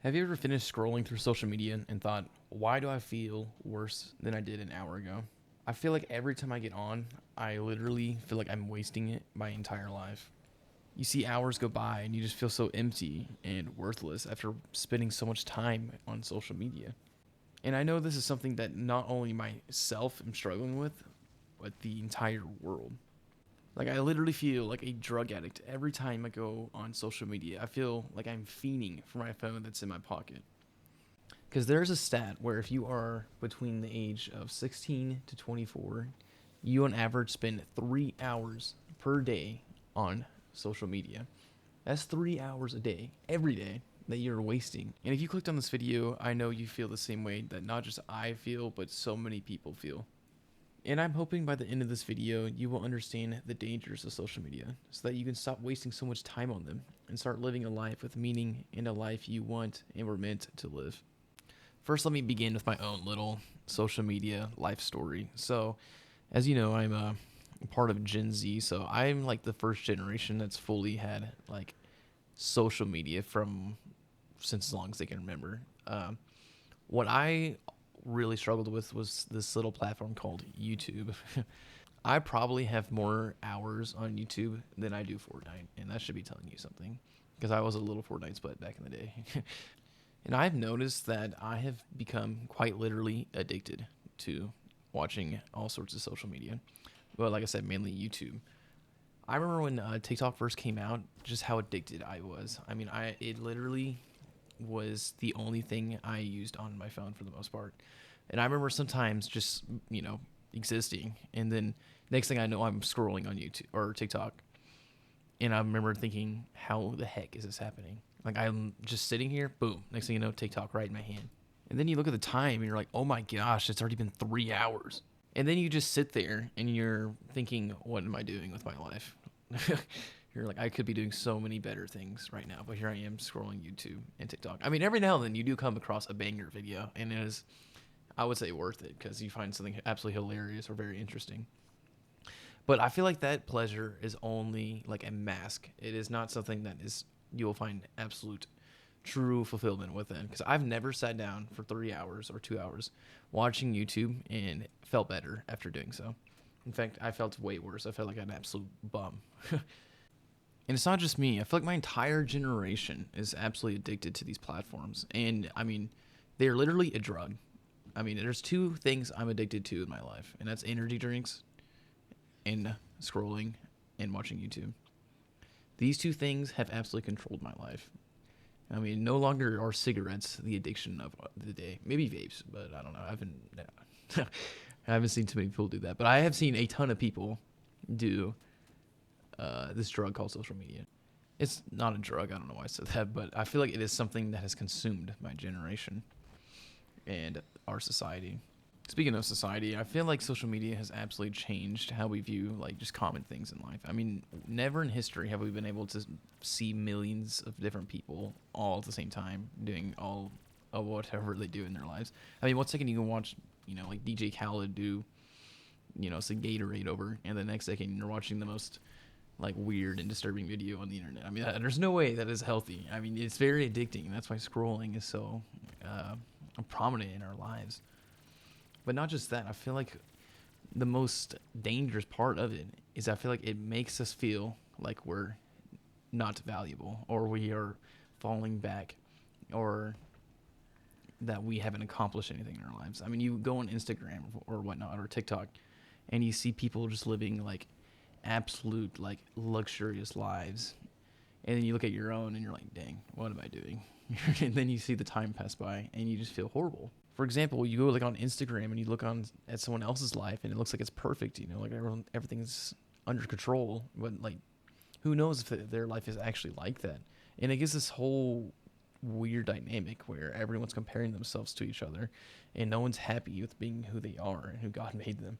Have you ever finished scrolling through social media and thought, why do I feel worse than I did an hour ago? I feel like every time I get on, I literally feel like I'm wasting it my entire life. You see hours go by and you just feel so empty and worthless after spending so much time on social media. And I know this is something that not only myself am struggling with, but the entire world. Like, I literally feel like a drug addict every time I go on social media. I feel like I'm fiending for my phone that's in my pocket. Because there's a stat where if you are between the age of 16 to 24, you on average spend 3 hours per day on social media. That's 3 hours a day, every day, that you're wasting. And if you clicked on this video, I know you feel the same way that not just I feel, but so many people feel. And I'm hoping by the end of this video, you will understand the dangers of social media so that you can stop wasting so much time on them and start living a life with meaning and a life you want and were meant to live. First, let me begin with my own little social media life story. So, as you know, I'm a part of Gen Z, so I'm like the first generation that's fully had like social media from since as long as they can remember. What I really struggled with was this little platform called YouTube. I probably have more hours on YouTube than I do Fortnite, and that should be telling you something because I was a little Fortnite split back in the day. And I've noticed that I have become quite literally addicted to watching all sorts of social media. Well, like I said, mainly YouTube. I remember when TikTok first came out, just how addicted I was. I mean, it literally was the only thing I used on my phone for the most part. And I remember sometimes just, existing. And then next thing I know, I'm scrolling on YouTube or TikTok. And I remember thinking, how the heck is this happening? Like, I'm just sitting here, boom. Next thing you know, TikTok right in my hand. And then you look at the time and you're like, oh my gosh, it's already been 3 hours. And then you just sit there and you're thinking, what am I doing with my life? You're like, I could be doing so many better things right now, but here I am scrolling YouTube and TikTok. I mean, every now and then you do come across a banger video, and it is, I would say, worth it because you find something absolutely hilarious or very interesting. But I feel like that pleasure is only like a mask. It is not something that is you will find absolute true fulfillment within. Because I've never sat down for 3 hours or 2 hours watching YouTube and felt better after doing so. In fact, I felt way worse. I felt like an absolute bum. And it's not just me. I feel like my entire generation is absolutely addicted to these platforms. And I mean, they're literally a drug. I mean, there's two things I'm addicted to in my life, and that's energy drinks and scrolling and watching YouTube. These two things have absolutely controlled my life. I mean, no longer are cigarettes the addiction of the day. Maybe vapes, but I don't know. I haven't seen too many people do that, but I have seen a ton of people do this drug called social media. It's not a drug. I don't know why I said that, but I feel like it is something that has consumed my generation and our society. Speaking of society, I feel like social media has absolutely changed how we view like just common things in life. I mean, never in history have we been able to see millions of different people all at the same time doing all of whatever they do in their lives. I mean, one second you can watch, like DJ Khaled do, some Gatorade over, and the next second you're watching the most like weird and disturbing video on the internet. I mean, there's no way that is healthy. I mean, it's very addicting, and that's why scrolling is so prominent in our lives. But not just that, I feel like the most dangerous part of it is I feel like it makes us feel like we're not valuable or we are falling back or that we haven't accomplished anything in our lives. I mean, you go on Instagram or whatnot or TikTok and you see people just living like absolute like luxurious lives. And then you look at your own and you're like, dang, what am I doing? And then you see the time pass by and you just feel horrible. For example, you go like on Instagram and you look on at someone else's life and it looks like it's perfect, like everything's under control, but like who knows if their life is actually like that. And it gives this whole weird dynamic where everyone's comparing themselves to each other and no one's happy with being who they are and who God made them.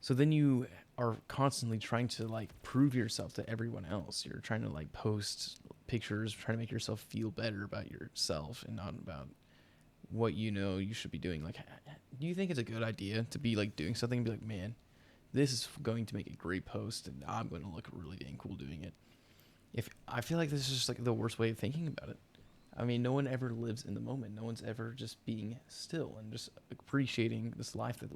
So then you are constantly trying to like prove yourself to everyone else. You're trying to like post pictures, trying to make yourself feel better about yourself and not about what you should be doing. Like, do you think it's a good idea to be like doing something and be like, man, this is going to make a great post and I'm going to look really dang cool doing it? If I feel like this is just like the worst way of thinking about it. I mean, no one ever lives in the moment. No one's ever just being still and just appreciating this life that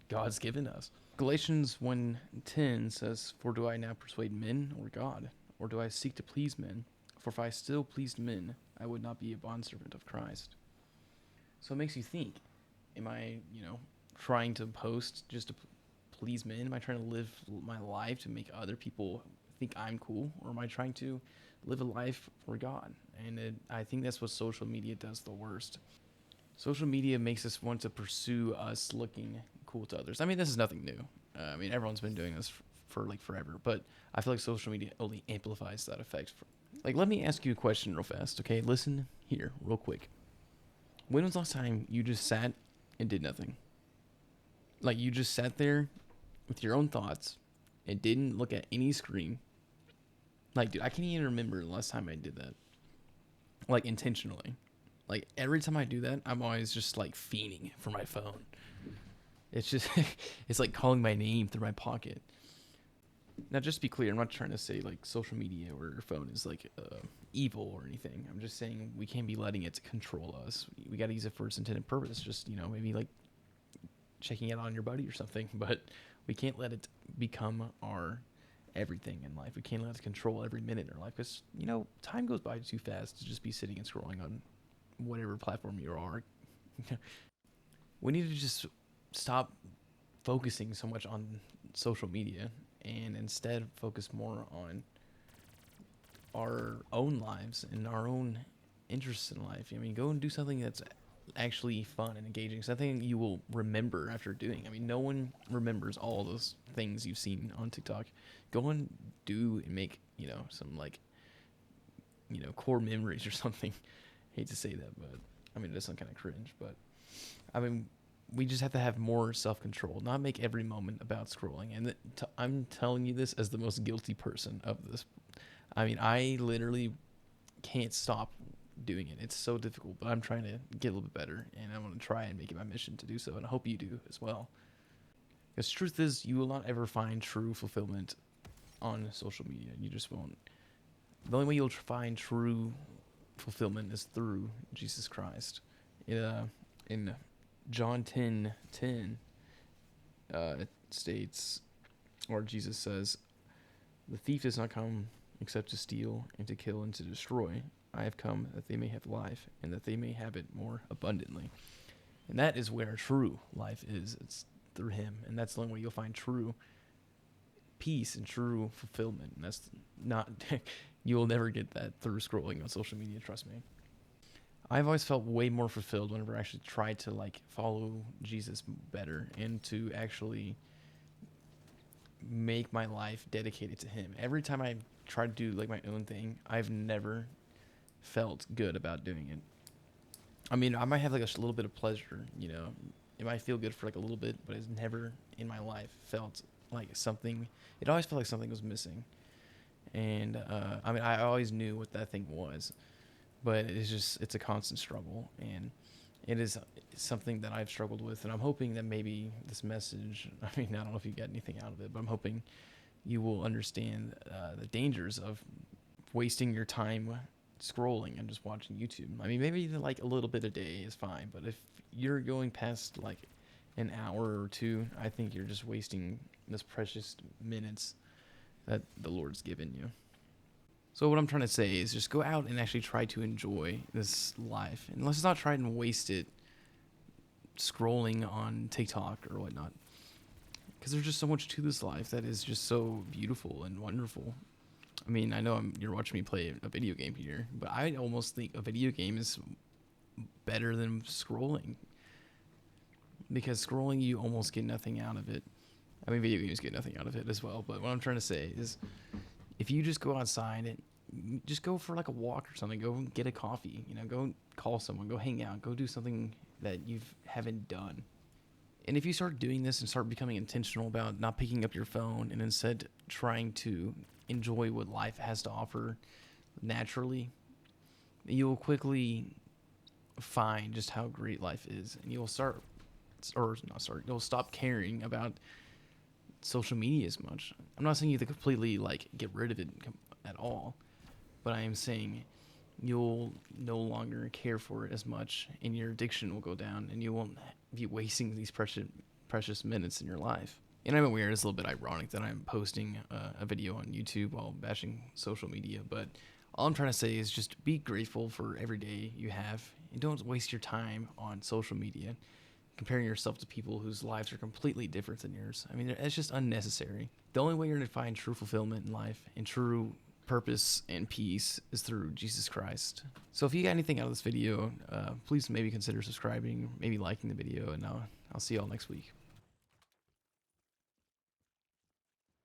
God's given us. Galatians 1:10 says, "For do I now persuade men or God? Or do I seek to please men? For if I still pleased men, I would not be a bondservant of Christ." So it makes you think, am I, trying to post just to please men? Am I trying to live my life to make other people think I'm cool? Or am I trying to live a life for God? And I think that's what social media does the worst. Social media makes us want to pursue us looking cool to others. I mean, this is nothing new. I mean, everyone's been doing this for like forever, but I feel like social media only amplifies that effect. Like, let me ask you a question real fast, okay? Listen here, real quick. When was the last time you just sat and did nothing? Like, you just sat there with your own thoughts and didn't look at any screen. Like, dude, I can't even remember the last time I did that. Like, intentionally. Like, every time I do that, I'm always just, like, fiending for my phone. It's just, it's like calling my name through my pocket. Now, just to be clear, I'm not trying to say, like, social media or your phone is, like, evil or anything. I'm just saying we can't be letting it control us. We got to use it for its intended purpose. Just, maybe, like, checking it on your buddy or something. But we can't let it become our everything in life. We can't let it control every minute in our life. Because, time goes by too fast to just be sitting and scrolling on whatever platform you are. We need to just stop focusing so much on social media and instead focus more on our own lives and our own interests in life. I mean, go and do something that's actually fun and engaging, something you will remember after doing. I mean, no one remembers all those things you've seen on TikTok. Go and do and make, some like, core memories or something. Hate to say that, but I mean, it does sound kind of cringe, but I mean, we just have to have more self-control, not make every moment about scrolling. And I'm telling you this as the most guilty person of this. I mean, I literally can't stop doing it. It's so difficult, but I'm trying to get a little bit better, and I want to try and make it my mission to do so, and I hope you do as well. Because truth is, you will not ever find true fulfillment on social media. You just won't. The only way you'll find true fulfillment is through Jesus Christ. In John 10:10, it states, or Jesus says, "The thief does not come except to steal and to kill and to destroy. I have come that they may have life and that they may have it more abundantly." And that is where true life is. It's through him. And that's the only way you'll find true peace and true fulfillment. And that's not, you will never get that through scrolling on social media, trust me. I've always felt way more fulfilled whenever I actually tried to like follow Jesus better and to actually make my life dedicated to him. Every time I try to do like my own thing, I've never felt good about doing it. I mean, I might have like a little bit of pleasure, it might feel good for like a little bit, but it's never in my life felt like something. It always felt like something was missing. And I mean, I always knew what that thing was, but it's a constant struggle, and it is something that I've struggled with. And I'm hoping that maybe this message, I mean, I don't know if you get anything out of it, but I'm hoping you will understand the dangers of wasting your time scrolling and just watching YouTube. I mean, maybe like a little bit a day is fine, but if you're going past like an hour or two, I think you're just wasting those precious minutes that the Lord's given you. So what I'm trying to say is just go out and actually try to enjoy this life, and let's not try and waste it scrolling on TikTok or whatnot, because there's just so much to this life that is just so beautiful and wonderful. I mean, I know you're watching me play a video game here, but I almost think a video game is better than scrolling, because scrolling, you almost get nothing out of it. I mean, video games get nothing out of it as well, but what I'm trying to say is if you just go outside and just go for like a walk or something, go get a coffee, go call someone, go hang out, go do something that you haven't done. And if you start doing this and start becoming intentional about not picking up your phone and instead trying to enjoy what life has to offer naturally, you'll quickly find just how great life is, and you'll you'll stop caring about social media as much. I'm not saying you have to completely like get rid of it at all, but I am saying you'll no longer care for it as much, and your addiction will go down, and you won't be wasting these precious minutes in your life. And I'm aware it's a little bit ironic that I'm posting a video on YouTube while bashing social media, but all I'm trying to say is just be grateful for every day you have, and don't waste your time on social media comparing yourself to people whose lives are completely different than yours. I mean, it's just unnecessary. The only way you're going to find true fulfillment in life and true purpose and peace is through Jesus Christ. So if you got anything out of this video, please maybe consider subscribing, maybe liking the video, and I'll see y'all next week.